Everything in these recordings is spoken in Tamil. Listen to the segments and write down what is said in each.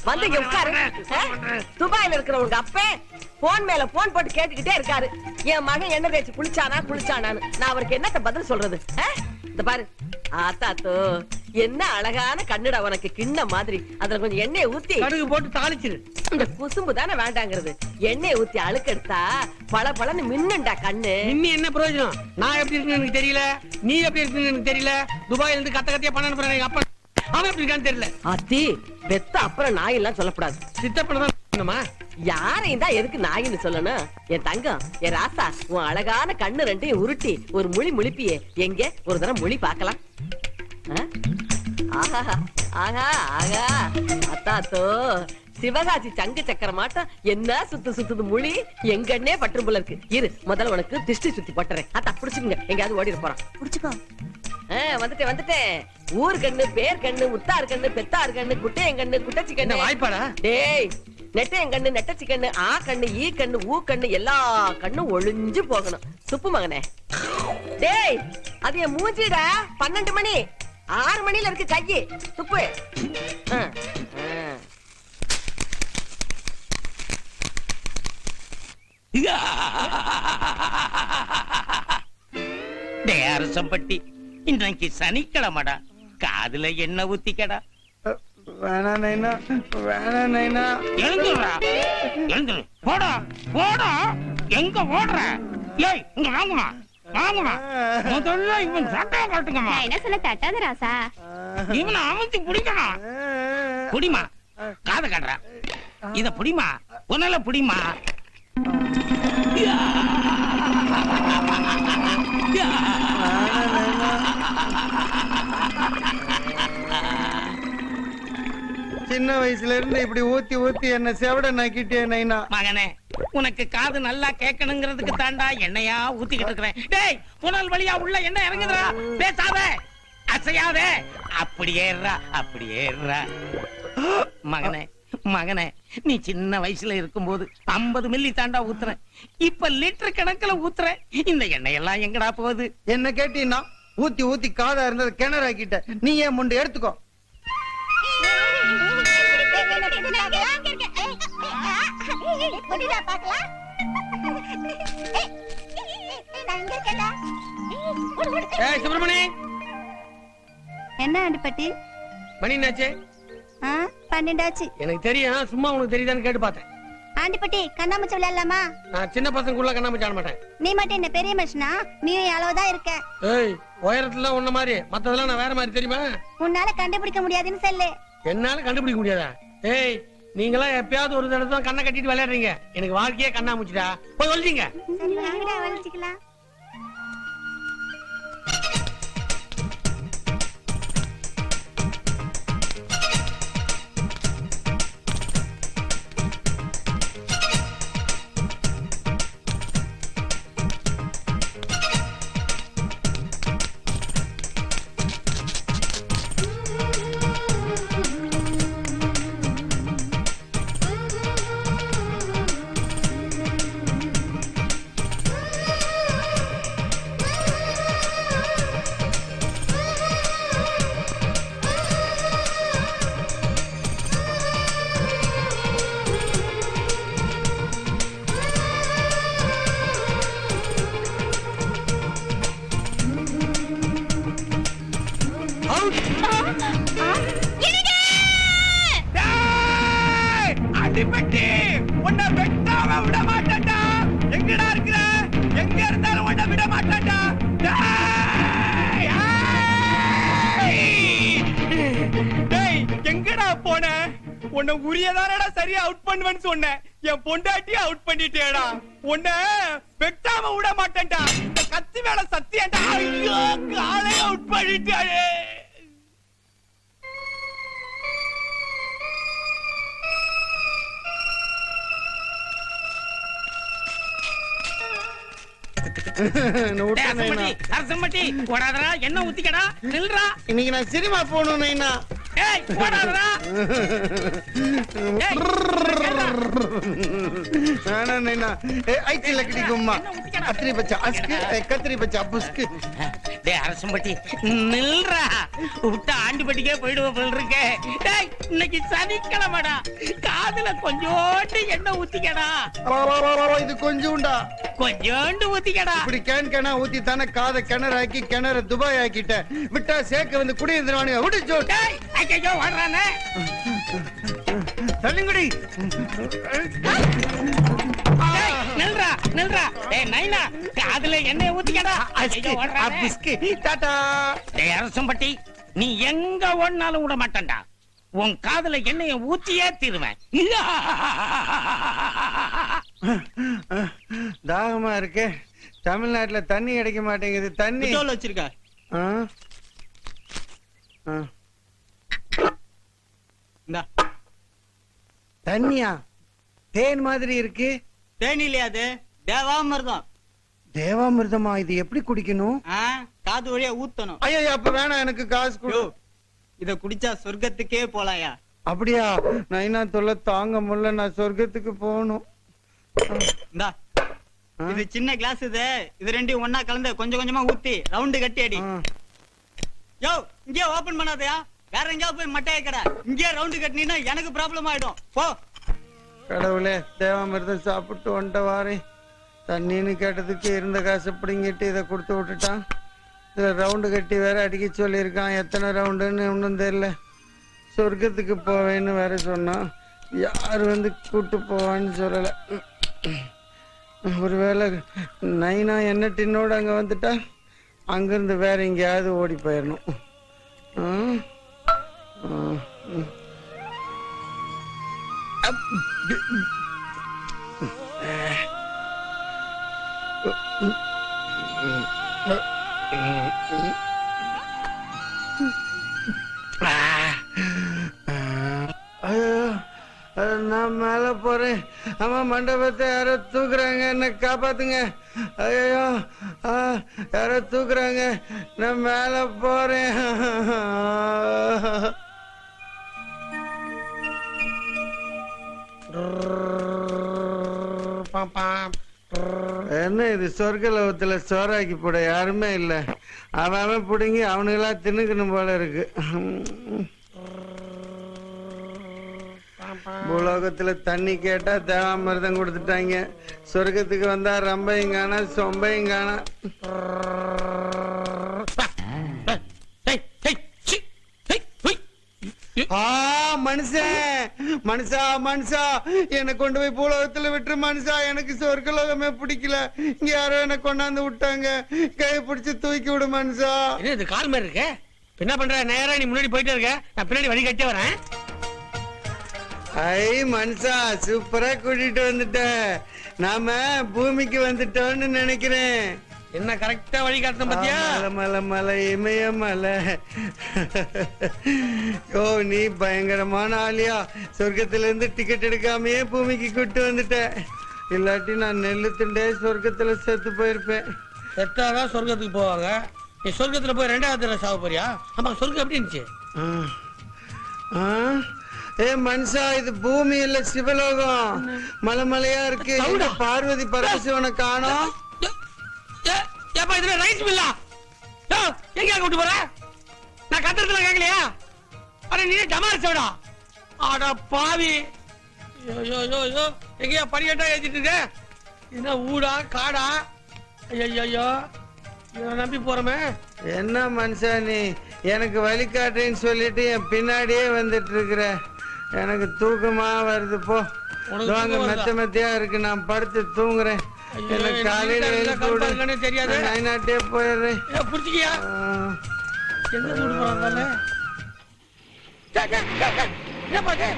வந்து உட்காரு. துபாயில இருக்கிற உங்க அப்ப போன் மேல போன் போட்டு கேட்டுக்கிட்டே இருக்காரு, என் மகன் என்ன தேய்ச்சி குளிச்சானான்னு. நான் அவருக்கு என்னத்த பதில் சொல்றது? இந்த பாரு ஆத்தாத்தோ, என்ன அழகான கண்ணுடா உனக்கு, கிண்ண மாதிரி. அதுல கொஞ்சம் எண்ணெயை ஊத்தி கடுகு போட்டு தாளிச்சிரு. இந்த குசும்பு தானே வேண்டாங்கிறது. எண்ணெயை ஊத்தி அழுக்கெடுத்தா பல பலன்னு மின்னுண்டா கண்ணு. இன்னி என்ன பிரயோஜனம்? நான் எப்படி இருக்குன்னு எனக்கு தெரியல, நீ எப்படி இருக்குன்னு எனக்கு தெரியல. துபாயில இருந்து கத்த கத்தியா பண்ண அனுப்புறேன். அப்ப அவன் எப்படி இருக்கான்னு தெரியல. அத்தி பெத்த அப்புறம் நாய் எல்லாம் சொல்லக்கூடாது. சித்தப்பதான் யாரையும் தான் எதுக்கு நாயின்னு சொல்லணும்? என் தங்கம், என் ராசா, உன் அழகான கண்ணு ரெண்டையும் உருட்டி ஒரு முழி முழிப்பியே. எங்க ஒரு தடவை மொழி பார்க்கலாம். ஆஹா ஆஹா ஆகா அத்தாத்தோ, சிவகாசி சங்கு சக்கர மாட்டம் என்ன சுத்துது மொழி. எங்கன்னே பற்று போல இருக்கு. இரு முதல்ல உனக்கு திஷ்டி சுத்தி போட்டுறேன். அத்தா புடிச்சுங்க, எங்கயாவது ஓடிட்டு போறான். புடிச்சுக்கோ. வந்துட்டேன். ஊர் கண்ணு, பேர் கண்ணு, உத்தார் கண்ணு, பெத்தார் கண்ணு, குட்டையன் கண்ணு, குட்டச்சி கண்ணு. வாய்ப்பாடா டேய். நெட்டையன் கண்ணு, நெட்டச்சி கண்ணு, ஆ கண்ணு, ஈ கண்ணு, ஊ கண்ணு, எல்லா கண்ணும் ஒளிஞ்சு போகணும். துப்பு மகனே. டேய் அது என் மூஞ்சிடா. 12 மணி 6 மணில இருக்கு கையி. துப்பு. அரசம்பட்டி, இன்னைக்கு சனிக்கிழமடா, காதுல என்ன ஊத்திக்கடா. வேணா நைனா, வேணா நைனா. எழுந்துடா, எழுந்துரு. போடா போடா. எங்க ஓடுற? ஏய் இங்க வாங்குமா, வாங்குமா. முதல்ல இவன் சட்டையை காட்டுங்கம்மா. என்ன சொல்ல தட்டாத ராசா. இவனை அமுத்தி புடிக்கணும். புடிமா, காத காட்டுற. இத புடிமா, உன்னால புடிமா. சின்ன வயசுல இருந்து இப்படி ஊத்தி ஊத்தி என்ன செவட நாக்கிட்டே நைனா. மகனே, உனக்கு காது நல்லா கேட்கணுங்கிறதுக்கு தாண்டா எண்ணெயா ஊத்திக்கிட்டு இருக்கிறேன். டேய் புனல் வழியா உள்ள என்ன இறங்குதுடா. பேசாத, அசையாதே. அப்படி ஏறா, அப்படி ஏறா. மகனே மகனே, நீ சின்ன வயசுல இருக்கும்போது 50 மில்லி தாண்டா ஊத்துற. இப்ப லிட்டர் கணக்குல ஊத்துற. இந்த எண்ணெயெல்லாம் எங்கடா போகுது? என்ன கேட்டீங்கன்னா ஊத்தி ஊத்தி காதா இருந்தது கிணறாக்கிட்ட. நீ ஏன் முண்டு எடுத்துக்கோ. சுப்பிரமணி, என்ன ஆண்டிப்பட்டி? மணி என்னாச்சு? 12 ஆச்சு. எனக்கு தெரியும், சும்மா உனக்கு தெரியுதான்னு கேட்டு பார்த்தேன். ஆண்டிப்பட்டி, கண்ணாமூச்சி விளையாடலாமா? நான் சின்ன பசங்களுக்குள்ள கண்ணாமூச்சி ஆட மாட்டேன். நீ மட்டும் என்ன பெரிய மனுஷனா? நீ அளவுதான் இருக்க. ஏய், உயரத்துல உன்ன மாதிரி, மத்ததெல்லாம் நான் வேற மாதிரி, தெரியுமா? உன்னால கண்டுபிடிக்க முடியாதுன்னு சொல்லு. என்னால கண்டுபிடிக்க முடியாதா? ஏய், நீங்களா எப்பயாவது ஒரு தடவை தான் கண்ணை கட்டிட்டு விளையாடுறீங்க. எனக்கு வாழ்க்கையே கண்ணாமூச்சிடா. போய் வலிச்சிங்க. சரி வாங்கடா, வலிச்சிக்கலாம். அடிபட்டி உன்னை வெட்டாம விட மாட்டேன்டா. எங்கடா இருக்கிற? எங்க இருந்தாலும் உன்னை விட மாட்டேன்டா. டேய் எங்கடா போன? உன்னை உரியதானடா சரியா அவுட் பண்ணுவேன்னு சொன்னேன். என் பொண்டாட்டிய அவுட் பண்ணிட்டேடா. உன்னை வெட்டாம விட மாட்டேன்டா. இந்த கத்தி வேலை சத்தியம்டா. ஐயோ, காலை அவுட் பண்ணிட்டாயே. இன்னைக்கு நான் சினிமா போகணும் நைனா. ஏய் போடாதடா. ஏய் நானா நைனா ஐச்சி லக்கடி கும்மா அத்ரி பச்சா அஸ்கு கத்ரி பச்சா புஸ்கு. டேய் அரசம்பட்டி நில்றா, விட்டா ஆண்டிப்பட்டிக்கே போயிடுவ போல் இருக்கே. டேய் இன்னைக்கு சனிக்கிழமைடா, காதுல கொஞ்சோண்டு எண்ணெய் ஊத்திக்கடா. இது கொஞ்சோண்டா, கொஞ்சோண்டு ஊத்திக்கடா. இப்படி கேனா ஊத்தி தானே காதை கிணறாக்கி கிணறு துபாய் ஆக்கிட்ட. விட்டா சேக்க வந்து குடியிருந்துருவானுங்க. விடுச்சோ. டேய் ஐயோ வர்றானே. தள்ளுங்கடி. நில்றா நில்றா. டேய் நைனா காதுல எண்ணெய் ஊத்திக்கடா. ஐயோ வர்றானே. புஸ்கு டாடா. டேய் அரசம்பட்டி நீ எங்க ஓடினாலும் விட மாட்டேன்டா. உன் காதுல எண்ணெய ஊத்தியே தீருவேன். தாகமா இருக்கு. தமிழ்நாட்டுல தண்ணி கிடைக்க மாட்டேங்குது. தண்ணி வச்சிருக்க ஆ? ஆ. தண்ணியா? தேன் மாதிரி இருக்கு. தேனி இல்லையா அது? தேவாமிர்தம். தேவாமிர்தமா? இது எப்படி குடிக்கணும்? காது வழியா ஊத்தணும். ஐயோ அப்ப வேணாம், எனக்கு காசு கொடு. இத குடிச்சா சொர்க்கத்துக்கே போலாயா? அப்படியா? நைனா தொல்லை தாங்க முடியல, நான் சொர்க்கத்துக்கு போகணும். இந்தா இது சின்ன கிளாஸ். இது ரெண்டையும் ஒன்னா கலந்து கொஞ்சம் கொஞ்சமா ஊத்தி ரவுண்டு கட்டி அடி. யோ இங்கே ஓபன் பண்ணாதயா, வேற எங்கேயாவது போய் மட்டைய கடை. இங்கே ரவுண்டு கட்டினா எனக்கு ப்ராப்ளம் ஆயிடும். போ. கடவுளே, தேவாமிர்தம் சாப்பிட்டு ஒன்றை வாரேன். தண்ணின்னு கேட்டதுக்கு இருந்த காசை பிடிங்கிட்டு இதை கொடுத்து விட்டுட்டான். இதுல ரவுண்டு கட்டி வேற அடிக்க சொல்லியிருக்கான். எத்தனை ரவுண்டுன்னு ஒன்றும் தெரியல. சொர்க்கத்துக்கு போவேன்னு வேற சொன்னான். யார் வந்து கூட்டு போவான்னு சொல்லலை. ஒருவேளை நைனா என்ன டின்னோடு அங்கே வந்துட்டா அங்கிருந்து வேற எங்கேயாவது ஓடி போயிடணும். நான் மேல போறேன். ஆமா, மண்டபத்தை யாரோ தூக்குறாங்க, என்ன காப்பாத்துங்க. ஐயோ யாரோ தூக்குறாங்க, நான் மேல போறேன். என்ன இது? சொர்க்க லோகத்துல சோறாக்கி போட யாருமே இல்ல. அவன் பிடுங்கி அவனுங்களா தின்னுக்கணும் போல இருக்கு. பூலோகத்துல தண்ணி கேட்டா தேவாமிர்தம் கொடுத்துட்டாங்க. சொர்க்கத்துக்கு வந்தா ரம்பையும் காணா சொம்பையும் காணா. மனுஷன் மனுஷா மனுஷா என்னை கொண்டு போய் பூலோகத்துல விட்டுரு மனுஷா. எனக்கு சொர்க்கலோகமே பிடிக்கல. இங்க யாரோ என்ன கொண்டாந்து விட்டாங்க. கையை பிடிச்சு தூக்கி விடு மனுஷா. இது கால் மாதிரி இருக்க. என்ன பண்ற? நேரா நீ முன்னாடி போயிட்டே இருக்க, நான் பின்னாடி வழி கட்டே வரேன். ஐ மனுஷா, சூப்பரா கூட்டிட்டு வந்துட்ட. நாம பூமிக்கு வந்துட்டோம்னு நினைக்கிறேன். என்ன கரெக்டா வழி காட்டணும் பாத்தியா? மலை மலை மலை இமய மலை. ஓ நீ பயங்கரமான ஆளியா. சொர்க்கத்துல இருந்து டிக்கெட் எடுக்காமயே பூமிக்கு கூட்டு வந்துட்ட. இல்லாட்டி நான் நெல்லு திண்டே சொர்க்கத்துல செத்து போயிருப்பேன். செத்தாதான் சொர்க்கத்துக்கு போவாங்க. நீ சொர்க்கத்துல போய் 2வது தடவை சாவ போறியா? ஆமா, சொர்க்கம் எப்படி இருந்துச்சு? ஏ மனுஷா, இது பூமி இல்ல சிவலோகம். மலை மலையா இருக்கு. பார்வதி பரமசிவனை காணோம். இதுல ரைஸ் மில்லா? எங்க கூட்டு போற? நான் கத்துறதுல கேட்கலையா? அட நீ டமாரிச்சோடா. அட பாவி. எங்கயா படிக்கட்டா ஏத்திட்டு இருக்க? என்ன ஊடா காடா? ஐயோ நம்பி போறமே. என்ன மனுஷா நீ எனக்கு வழிகாட்டுன்னு சொல்லிட்டு என் பின்னாடியே வந்துட்டு இருக்கிற. எனக்கு தூக்கமா வருது. போ வாங்க, மெத்த மெத்தையா இருக்கு, நான் படுத்து தூங்குறேன். எனக்கு காலையில தெரியாது. நைனாட்டே போயிடுறேன். புடிச்சிக்கியா? எங்க கூட்டு போறாங்க? என்ன பாத்து?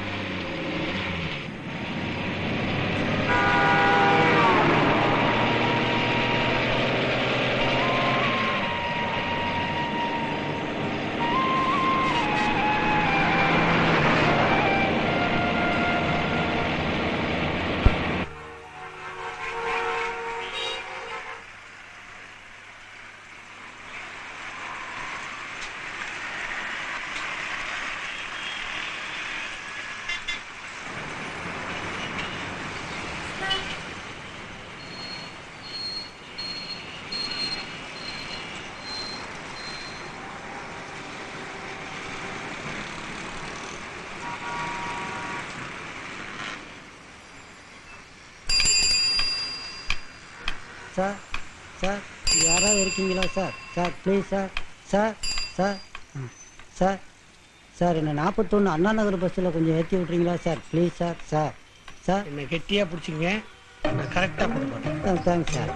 சார் சார் யாராவது இருக்கீங்களா sir? Sir please sir sir sir sir sir என்ன 41 அண்ணா நகர் பஸ்ஸில் கொஞ்சம் ஏற்றி விட்றீங்களா sir? Please sir sir sir என்ன கெட்டியா பிடிச்சிங்க, நான் கரெக்டா போட்டுறேன். Thanks sir.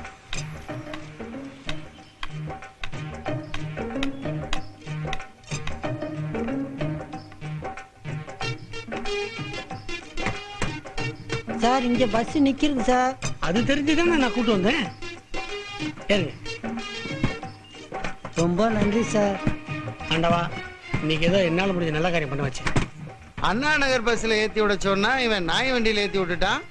சார் இங்கே பஸ் நிற்கிருக்கு சார். அது தெரிஞ்சுதானே நான் கூட்டு வந்தேன். ஏறுங்க. ரொம்ப நன்றி சார். ஆண்டவா, இன்னைக்கு ஏதோ என்னால முடிஞ்ச நல்ல காரியம் பண்ண வச்சு. அண்ணா நகர் பஸ்ல ஏத்தி விட சொன்னா இவன் நாய் வண்டியில ஏத்தி விட்டுட்டான்.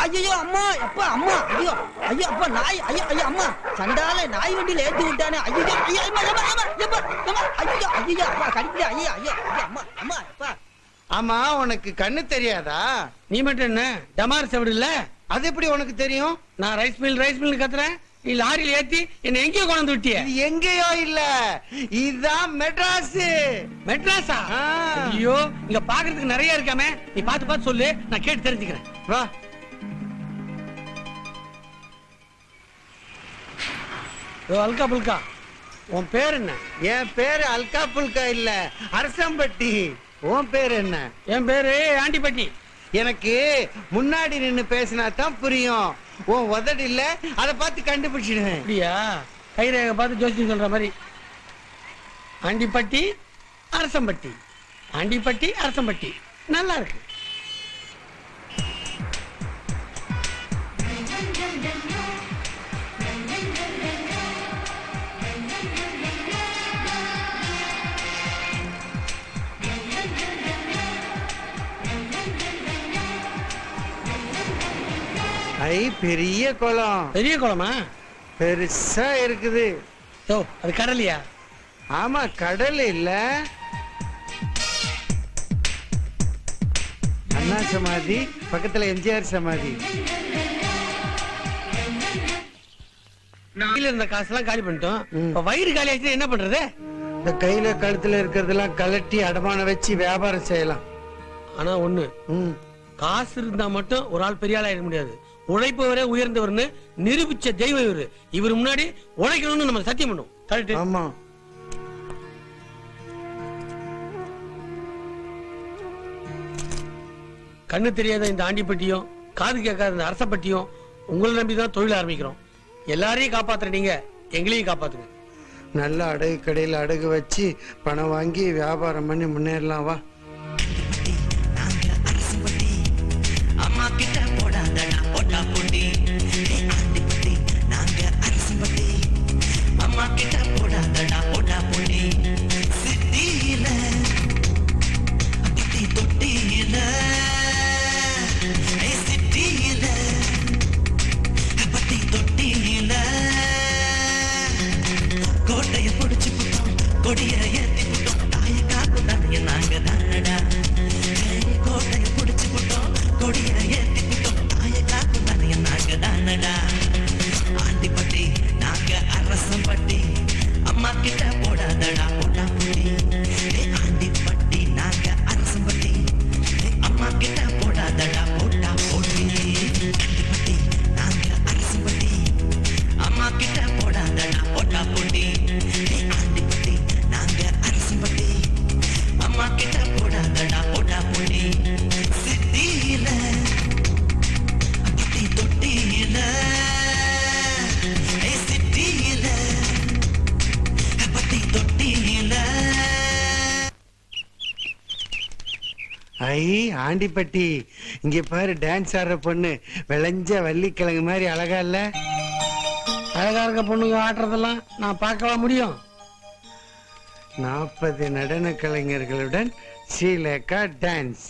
ஐயோ அம்மா அப்பா அம்மா ஐயோ ஐயோ அப்பா நாய் ஐயோ ஐயோ அம்மா சண்டால நாய் வண்டியில ஏத்தி விட்டானே. ஐயோ ஐயோ அம்மா அம்மா அம்மா அம்மா ஐயோ ஐயோ அப்பா கடிக்கல. ஐயோ ஐயோ அம்மா அம்மா அப்பா. ஆமா, உனக்கு கண்ணு தெரியாதா? நீ மட்டும் என்ன டமார் செவிடு இல்ல? அது எப்படி உனக்கு தெரியும்? நான் ரைஸ் மில் கத்துறேன், நீ லாரியில் ஏத்தி என்ன எங்கேயோ கொண்டு விட்டிய. இது எங்கேயோ இல்ல, இதுதான் மெட்ராஸ். மெட்ராஸா? ஆ. ஐயோ, இங்க பாக்குறதுக்கு நிறைய இருக்காமே, நீ பார்த்து பார்த்து சொல்லு, நான் கேட்டு தெரிஞ்சுக்கிறேன். வா. அல்கா புல்கா, உன் பேர் என்ன? என் பேரு அல்கா புல்கா இல்ல, அரசம்பட்டி. உன் பேர் என்ன? என் பேரு ஆண்டிப்பட்டி. எனக்கு முன்னாடி நின்னு பேசினா தான் புரியும். உன் உதடு இல்ல, அதை பார்த்து கண்டுபிடிச்சிடுவேன். அப்படியா? கைரேகை பார்த்து ஜோசியம் சொல்ற மாதிரி. ஆண்டிப்பட்டி அரசம்பட்டி, ஆண்டிப்பட்டி அரசம்பட்டி, நல்லா இருக்கு. ஐ, பெரிய குளம். பெரிய குளமா? பெருசா இருக்குது. ஓ, அது கடலையா? ஆமா, கடல் இல்ல. அண்ணா சமாதி பக்கத்துல எம்ஜிஆர் சமாதி. கையில இருந்த காசெல்லாம் காலி பண்ணிட்டோம். இப்ப வயிறு காலி ஆச்சு, என்ன பண்றது? இந்த கையில கழுத்துல இருக்கிறதெல்லாம் கலட்டி அடமான வச்சு வியாபாரம் செய்யலாம். ஆனா ஒண்ணு, ம். காசு இருந்தா மட்டும் ஒரு ஆள் பெரிய ஆள் ஆயிட முடியாது. உழைப்பவரே உயர்ந்தவர்னு நிரூபிச்ச தெய்வம் இவரு. இவர் முன்னாடி உழைக்கணும்னு நம்ம சத்தியம் பண்ணும். கரெக்ட்? ஆமா. கண்ணு தெரியாத இந்த ஆண்டிப்பட்டியும் காது கேட்காத இந்த அரசப்பட்டியும் உங்களை நம்பிதான் தொழில் ஆரம்பிக்கிறோம். எல்லாரையும் காப்பாத்துற நீங்க எங்களையும் காப்பாத்துங்க. நல்ல அடகு கடையில அடகு வச்சு பணம் வாங்கி வியாபாரம் பண்ணி முன்னேறலாம். வா. அம்மா கிட்ட போடாதடா போட்டா போட்டி. ஆண்டிப்பட்டி நாங்க அரசம்பட்டி. அம்மா கிட்ட போடாதடா போட்டா போட்டி. சிட்டியில பட்டி தொட்டியில சிட்டியில பட்டி தொட்டியில கோட்டைய பொடிச்சு புட்டோம், கொடிய ஏத்தி புட்டோம், தாய காப்பு தாய நாங்க தானடா. கோட்டைய பொடிச்சு புட்டோம், கொடிய ஏத்தி புட்டோம், தாய காப்பு தாய நாங்க தானடா. ஆண்டிப்பட்டி நாங்க அரசம்பட்டி. அம்மா கிட்ட போடாதடா போட்டா போட்டி. ஆண்டிப்பட்டி நாங்க அரசம்பட்டி. அம்மா கிட்ட போடாதடா போட்டா போட்டி. ஆண்டிப்பட்டி நாங்க அரசம்பட்டி. அம்மா கிட்ட போடாதடா போட்டா போட்டி. ஆண்டிப்பட்டி நாங்க அரசம்பட்டி. அம்மா கிட்ட போடாதடா போட்டா போட்டி. சிட்டியில பட்டி தொட்டியில சிட்டியில பட்டி தொட்டியில. ஐ, ஆண்டிப்பட்டி, இங்க பாரு டான்ஸ் ஆடுற பொண்ணு. விளைஞ்ச வள்ளிக்கிழங்கு மாதிரி அழகா இல்ல? அழகா இருக்க பொண்ணுங்க ஆட்டுறதெல்லாம் நான் பார்க்கவா முடியும்? 40 நடன கலைஞர்களுடன் ஸ்ரீலேகா டான்ஸ்.